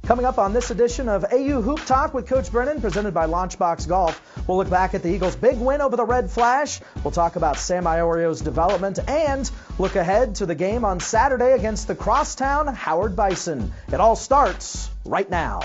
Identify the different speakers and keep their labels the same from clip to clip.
Speaker 1: Coming up on this edition of AU Hoop Talk with Coach Brennan, presented by Launchbox Golf, we'll look back at the Eagles' big win over the Red Flash. We'll talk about Sam Iorio's development and look ahead to the game on Saturday against the crosstown Howard Bison. It all starts right now.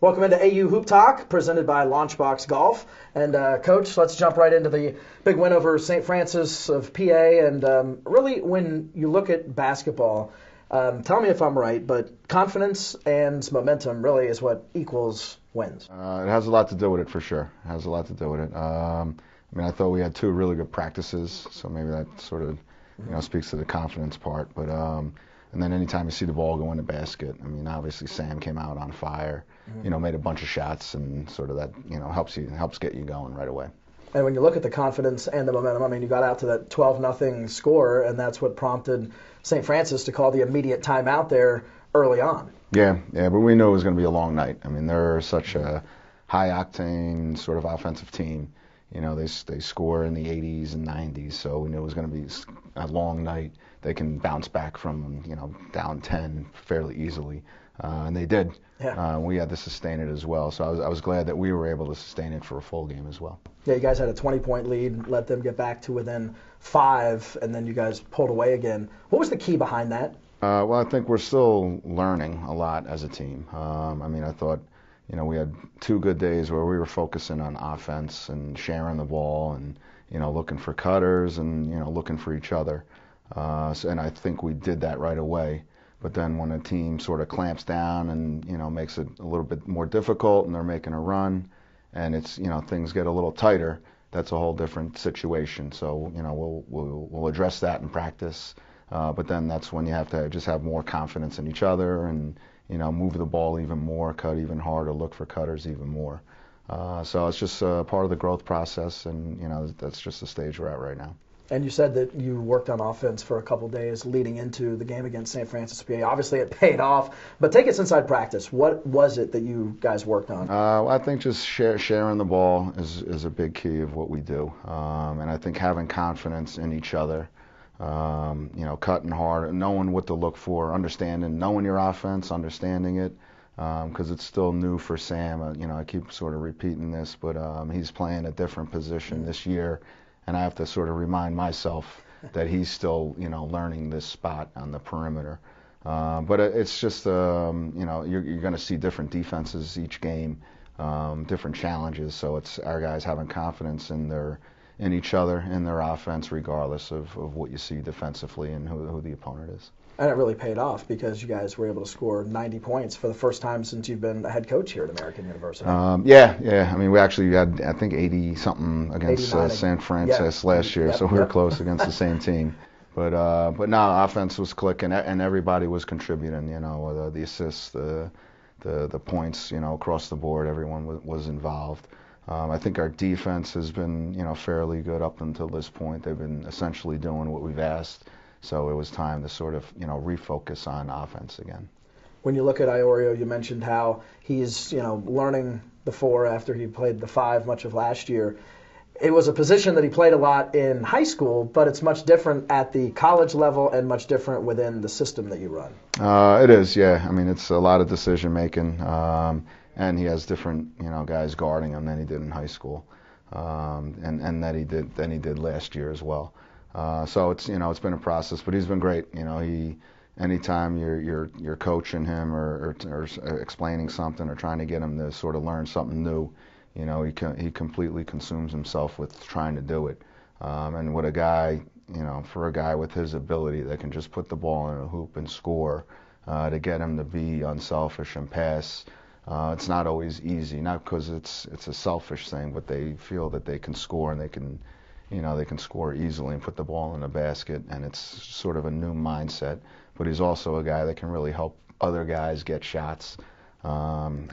Speaker 1: Welcome into AU Hoop Talk, presented by Launchbox Golf. And Coach, let's jump right into the big win over St. Francis of PA. And really, when you look at basketball, tell me if I'm right, but confidence and momentum really is what equals wins.
Speaker 2: It has a lot to do with it, for sure. It has a lot to do with it. I thought we had two really good practices, so maybe that sort of speaks to the confidence part. But and then anytime you see the ball go in the basket, obviously Sam came out on fire. Made a bunch of shots, and sort of that, helps get you going right away.
Speaker 1: And when you look at the confidence and the momentum, you got out to that 12-0 score, and that's what prompted St. Francis to call the immediate timeout there early on.
Speaker 2: Yeah, but we knew it was going to be a long night. They're such a high-octane sort of offensive team. They score in the 80s and 90s, so we knew it was going to be a long night. They can bounce back from, down 10 fairly easily. And they did.
Speaker 1: Yeah.
Speaker 2: We had to sustain it as well. So I was glad that we were able to sustain it for a full game as well.
Speaker 1: Yeah, you guys had a 20-point lead, let them get back to within 5, and then you guys pulled away again. What was the key behind that?
Speaker 2: Well, I think we're still learning a lot as a team. I thought, we had 2 good days where we were focusing on offense and sharing the ball and, looking for cutters and, looking for each other. And I think we did that right away. But then when a team sort of clamps down and, makes it a little bit more difficult and they're making a run and it's, things get a little tighter, that's a whole different situation. So, we'll address that in practice. But then that's when you have to just have more confidence in each other and, move the ball even more, cut even harder, look for cutters even more. So it's just part of the growth process, and, that's just the stage we're at right now.
Speaker 1: And you said that you worked on offense for a couple days leading into the game against St. Francis PA. Obviously, it paid off. But take us inside practice. What was it that you guys worked on?
Speaker 2: I think just sharing the ball is a big key of what we do. And I think having confidence in each other, cutting hard, knowing what to look for, knowing your offense, understanding it. Because it's still new for Sam. I keep sort of repeating this, but he's playing a different position this year. And I have to sort of remind myself that he's still, learning this spot on the perimeter. But it's just, you're going to see different defenses each game, different challenges. So it's our guys having confidence in each other, in their offense, regardless of what you see defensively and who the opponent is.
Speaker 1: And it really paid off because you guys were able to score 90 points for the first time since you've been a head coach here at American University.
Speaker 2: Yeah. We actually had, I think, 80-something against San Francis last year, so we were close against the same team. But no, offense was clicking, and everybody was contributing. The assists, the points, across the board, everyone was involved. I think our defense has been, fairly good up until this point. They've been essentially doing what we've asked. So it was time to sort of, refocus on offense again.
Speaker 1: When you look at Iorio, you mentioned how he's, learning the 4 after he played the 5 much of last year. It was a position that he played a lot in high school, but it's much different at the college level and much different within the system that you run.
Speaker 2: It is, yeah. It's a lot of decision making, and he has different, guys guarding him than he did in high school, and that he did last year as well. So it's it's been a process, but he's been great. Anytime you're coaching him or explaining something or trying to get him to sort of learn something new, he completely consumes himself with trying to do it. And with a guy, for a guy with his ability that can just put the ball in a hoop and score, to get him to be unselfish and pass, it's not always easy. Not because it's a selfish thing, but they feel that they can score and they can score easily and put the ball in the basket, and it's sort of a new mindset. But he's also a guy that can really help other guys get shots. And,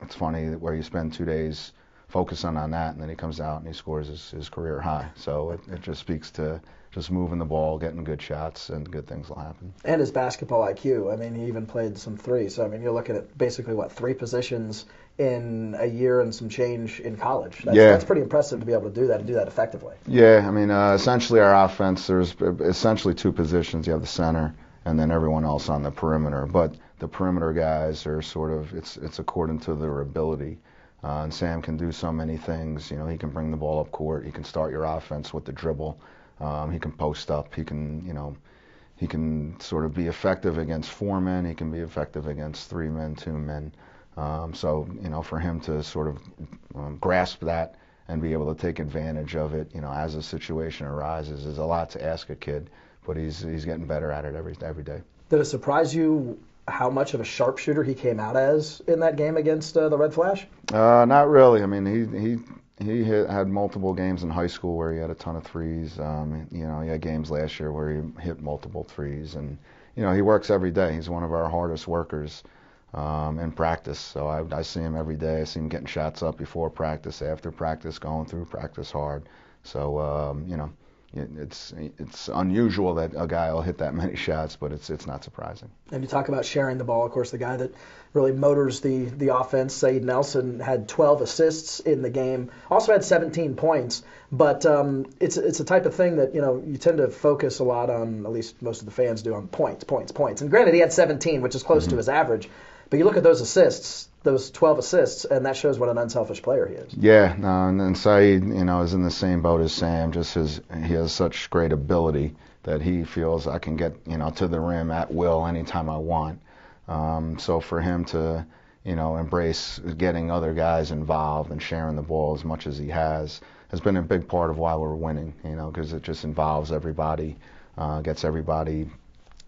Speaker 2: it's funny where you spend 2 days focusing on that, and then he comes out and he scores his career high. So it just speaks to just moving the ball, getting good shots, and good things will happen.
Speaker 1: And his basketball IQ. I mean, he even played some threes. So, I mean, you're looking at basically, 3 positions in a year and some change in college. That's pretty impressive to be able to do that and do that effectively.
Speaker 2: Yeah, I mean, essentially our offense, there's essentially 2 positions. You have the center and then everyone else on the perimeter. But the perimeter guys are sort of, it's according to their ability. And Sam can do so many things. You know, he can bring the ball up court. He can start your offense with the dribble. He can post up. He can, he can sort of be effective against 4 men. He can be effective against 3 men, 2 men. So, for him to sort of grasp that and be able to take advantage of it, as a situation arises, is a lot to ask a kid. But he's getting better at it every day.
Speaker 1: Did it surprise you how much of a sharpshooter he came out as in that game against the Red Flash?
Speaker 2: Not really. I mean, he had multiple games in high school where he had a ton of threes. He had games last year where he hit multiple threes, and he works every day. He's one of our hardest workers in practice. So I see him every day. I see him getting shots up before practice, after practice, going through practice hard. So it's unusual that a guy will hit that many shots, but it's not surprising.
Speaker 1: And you talk about sharing the ball. Of course, the guy that really motors the offense, Saeed Nelson, had 12 assists in the game. Also had 17 points. But it's a type of thing that you tend to focus a lot on. At least most of the fans do, on points. And granted, he had 17, which is close to his average. But you look at those assists, those 12 assists, and that shows what an unselfish player he is.
Speaker 2: Yeah, no, and Saeed, is in the same boat as Sam. Just he has such great ability that he feels I can get, to the rim at will anytime I want. So for him to, embrace getting other guys involved and sharing the ball as much as he has been a big part of why we're winning. Because it just involves everybody, gets everybody,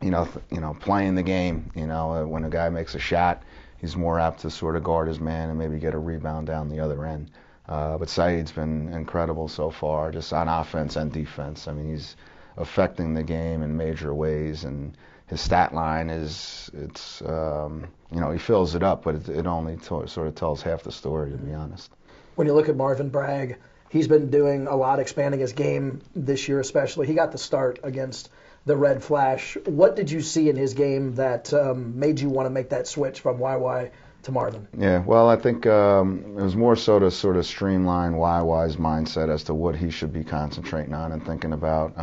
Speaker 2: playing the game. When a guy makes a shot, he's more apt to sort of guard his man and maybe get a rebound down the other end. But Saeed's been incredible so far, just on offense and defense. I mean, he's affecting the game in major ways, and his stat line is, he fills it up, but it only sort of tells half the story, to be honest.
Speaker 1: When you look at Marvin Bragg, he's been doing a lot, expanding his game this year especially. He got the start against the Red Flash. What did you see in his game that made you want to make that switch from YY to Marvin?
Speaker 2: Yeah, well, I think it was more so to sort of streamline YY's mindset as to what he should be concentrating on and thinking about.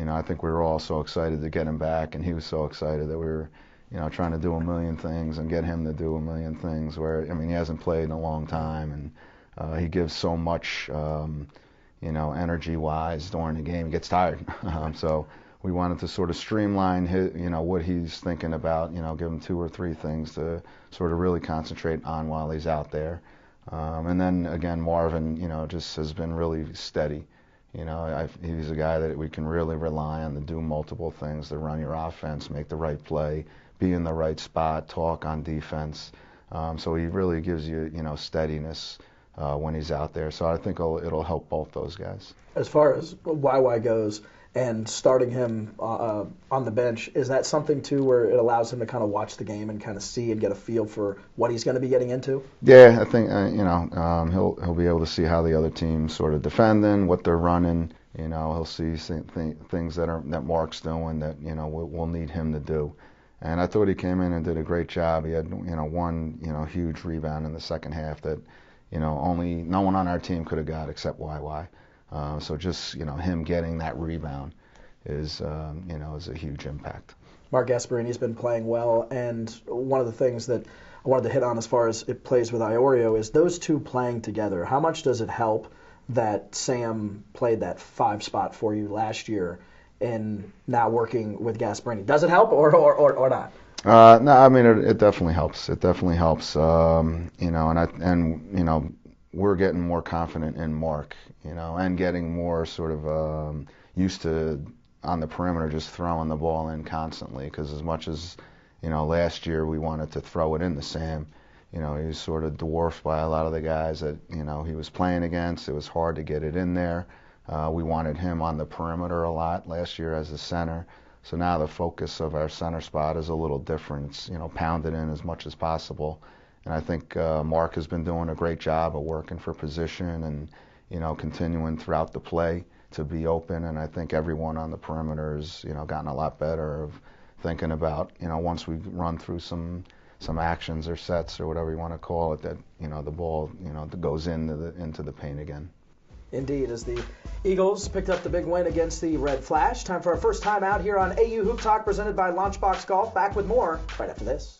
Speaker 2: I think we were all so excited to get him back, and he was so excited that we were, trying to do a million things and get him to do a million things. Where, he hasn't played in a long time, and he gives so much, energy-wise during the game. He gets tired. So we wanted to sort of streamline his, what he's thinking about, give him 2 or 3 things to sort of really concentrate on while he's out there. And then, again, Marvin, just has been really steady. He's a guy that we can really rely on to do multiple things, to run your offense, make the right play, be in the right spot, talk on defense. So he really gives you, steadiness when he's out there. So I think it'll help both those guys.
Speaker 1: As far as YY goes and starting him on the bench, is that something, too, where it allows him to kind of watch the game and kind of see and get a feel for what he's going to be getting into?
Speaker 2: Yeah, I think, he'll be able to see how the other team's sort of defending, what they're running. He'll see things that Mark's doing that, we'll need him to do. And I thought he came in and did a great job. He had, one, huge rebound in the second half that, no one on our team could have got except YY. So just, him getting that rebound is a huge impact.
Speaker 1: Mark Gasparini's been playing well, and one of the things that I wanted to hit on as far as it plays with Iorio is those two playing together. How much does it help that Sam played that 5 spot for you last year and now working with Gasparini? Does it help or not?
Speaker 2: No, I mean it definitely helps. It definitely helps. We're getting more confident in Mark, and getting more sort of used to on the perimeter just throwing the ball in constantly. Because as much as last year we wanted to throw it into Sam, he was sort of dwarfed by a lot of the guys that he was playing against. It was hard to get it in there. We wanted him on the perimeter a lot last year as a center. So now the focus of our center spot is a little different. It's, pound it in as much as possible And I think Mark has been doing a great job of working for position and, continuing throughout the play to be open. And I think everyone on the perimeter has, gotten a lot better of thinking about, once we run through some actions or sets or whatever you want to call it, that, the ball, goes into the paint again.
Speaker 1: Indeed, as the Eagles picked up the big win against the Red Flash. Time for our first time out here on AU Hoop Talk, presented by Launchbox Golf. Back with more right after this.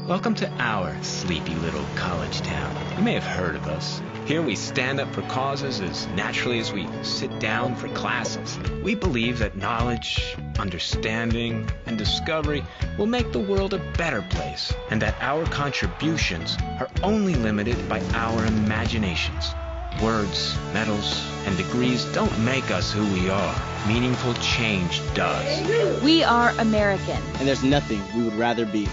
Speaker 3: Welcome to our sleepy little college town. You may have heard of us. Here we stand up for causes as naturally as we sit down for classes. We believe that knowledge, understanding, and discovery will make the world a better place, and that our contributions are only limited by our imaginations. Words, medals, and degrees don't make us who we are. Meaningful change does.
Speaker 4: We are American.
Speaker 5: And there's nothing we would rather be.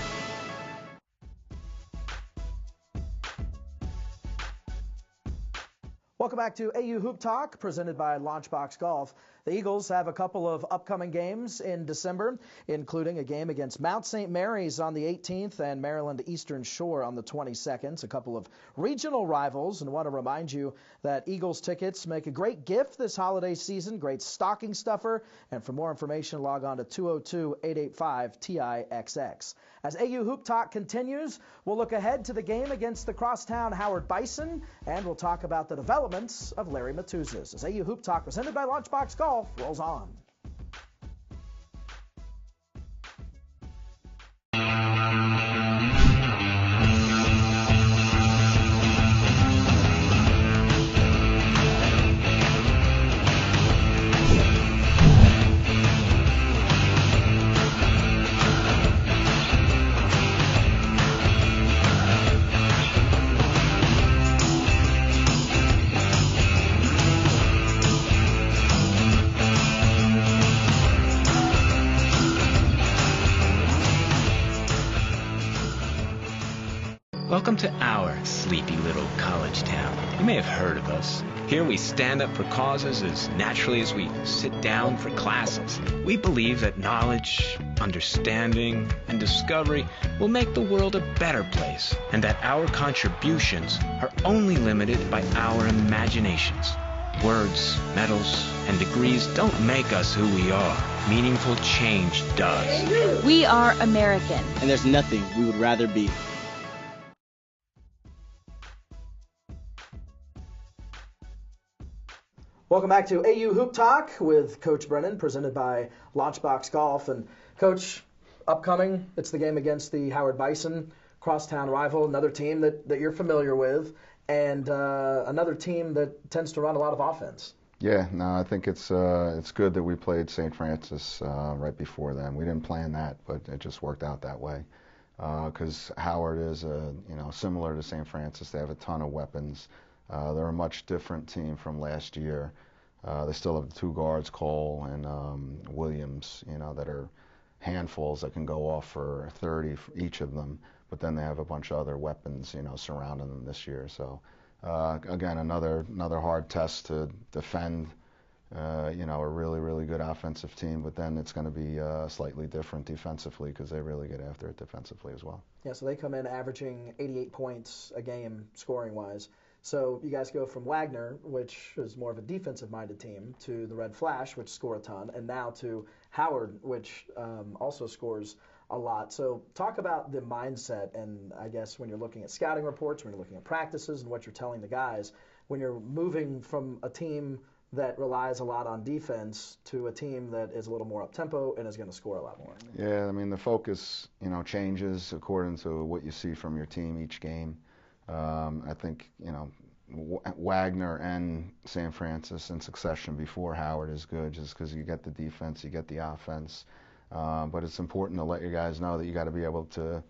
Speaker 1: Welcome back to AU Hoop Talk, presented by Launchbox Golf. The Eagles have a couple of upcoming games in December, including a game against Mount St. Mary's on the 18th and Maryland Eastern Shore on the 22nd. A couple of regional rivals, and want to remind you that Eagles tickets make a great gift this holiday season, great stocking stuffer, and for more information, log on to 202-885-TIXX. As AU Hoop Talk continues, we'll look ahead to the game against the crosstown Howard Bison, and we'll talk about the developments of Larry Matuzes. As AU Hoop Talk, presented by Launchbox Golf, rolls on.
Speaker 3: Welcome to our sleepy little college town. You may have heard of us. Here we stand up for causes as naturally as we sit down for classes. We believe that knowledge, understanding, and discovery will make the world a better place, and that our contributions are only limited by our imaginations. Words, medals, and degrees don't make us who we are. Meaningful change does.
Speaker 4: We are American.
Speaker 5: And there's nothing we would rather be.
Speaker 1: Welcome back to AU Hoop Talk with Coach Brennan, presented by Launchbox Golf. And Coach, upcoming, it's the game against the Howard Bison, crosstown rival, another team that you're familiar with, and another team that tends to run a lot of offense.
Speaker 2: Yeah, no, I think it's good that we played St. Francis right before them. We didn't plan that, but it just worked out that way. Because Howard is similar to St. Francis. They have a ton of weapons. They're a much different team from last year. They still have the two guards, Cole and Williams, that are handfuls that can go off for 30 for each of them. But then they have a bunch of other weapons, surrounding them this year. So again, another hard test to defend. A really, really good offensive team, but then it's going to be slightly different defensively because they really get after it defensively as well.
Speaker 1: Yeah, so they come in averaging 88 points a game scoring-wise. So you guys go from Wagner, which is more of a defensive-minded team, to the Red Flash, which score a ton, and now to Howard, which also scores a lot. So talk about the mindset, and I guess when you're looking at scouting reports, when you're looking at practices, and what you're telling the guys, when you're moving from a team that relies a lot on defense to a team that is a little more up-tempo and is going to score a lot more.
Speaker 2: Yeah, I mean, the focus, changes according to what you see from your team each game. I think, Wagner and St. Francis in succession before Howard is good, just because you get the defense, you get the offense. But it's important to let your guys know that you got to be able to,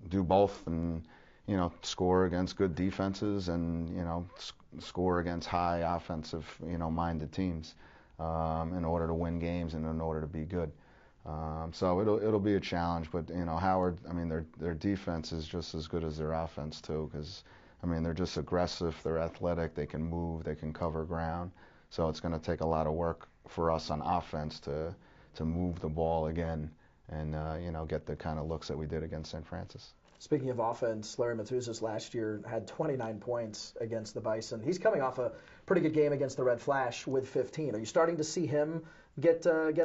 Speaker 2: do both and, score against good defenses and, score against high offensive, minded teams in order to win games and in order to be good. So it'll be a challenge, but Howard, I mean their defense is just as good as their offense too, because they're just aggressive, they're athletic, they can move, they can cover ground. So it's going to take a lot of work for us on offense to move the ball again and get the kind of looks that we did against St. Francis.
Speaker 1: Speaking of offense, Larry Mathusas last year had 29 points against the Bison. He's coming off a pretty good game against the Red Flash with 15. Are you starting to see him get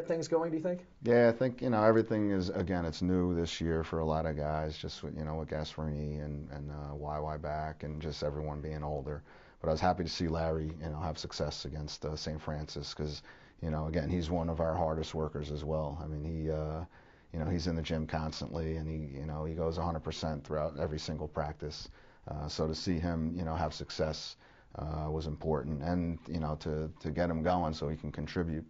Speaker 1: things going, do you think?
Speaker 2: Yeah, I think, everything is, again, it's new this year for a lot of guys, just with Gasparini and YY back and just everyone being older. But I was happy to see Larry, have success against St. Francis because, again, he's one of our hardest workers as well. I mean, he's in the gym constantly, and he goes 100% throughout every single practice. So to see him, have success was important, and to get him going so he can contribute,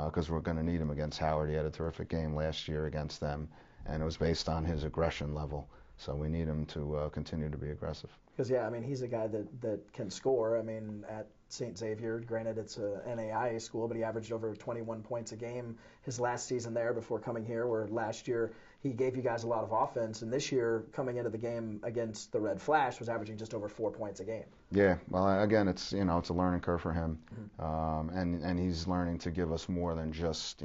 Speaker 2: because we're going to need him against Howard. He had a terrific game last year against them, and it was based on his aggression level. So we need him to continue to be aggressive.
Speaker 1: Because he's a guy that can score. I mean, at St. Xavier, granted it's a NAIA school, but he averaged over 21 points a game his last season there before coming here, where last year he gave you guys a lot of offense, and this year coming into the game against the Red Flash was averaging just over 4 points a game.
Speaker 2: Yeah, well, again, it's it's a learning curve for him, and he's learning to give us more than just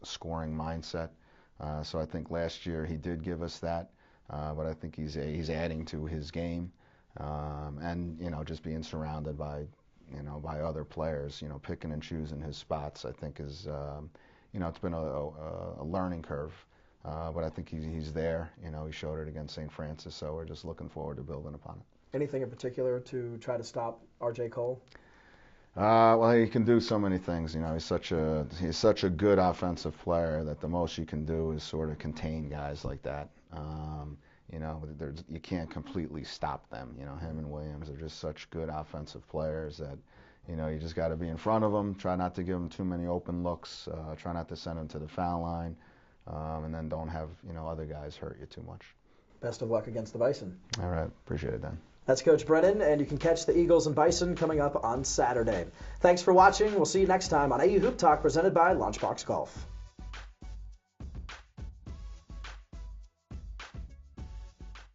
Speaker 2: scoring mindset. So I think last year he did give us that, but I think he's adding to his game, and just being surrounded by by other players, picking and choosing his spots, I think is, it's been a learning curve, but I think he's there. He showed it against St. Francis, so we're just looking forward to building upon it.
Speaker 1: Anything in particular to try to stop R.J. Cole?
Speaker 2: Well, he can do so many things. He's such a good offensive player that the most you can do is sort of contain guys like that. You can't completely stop them. Him and Williams are just such good offensive players that, you just got to be in front of them, try not to give them too many open looks, try not to send them to the foul line, and then don't have, other guys hurt you too much.
Speaker 1: Best of luck against the Bison.
Speaker 2: All right, appreciate it, Dan.
Speaker 1: That's Coach Brennan, and you can catch the Eagles and Bison coming up on Saturday. Thanks for watching. We'll see you next time on AU Hoop Talk, presented by Launchbox Golf.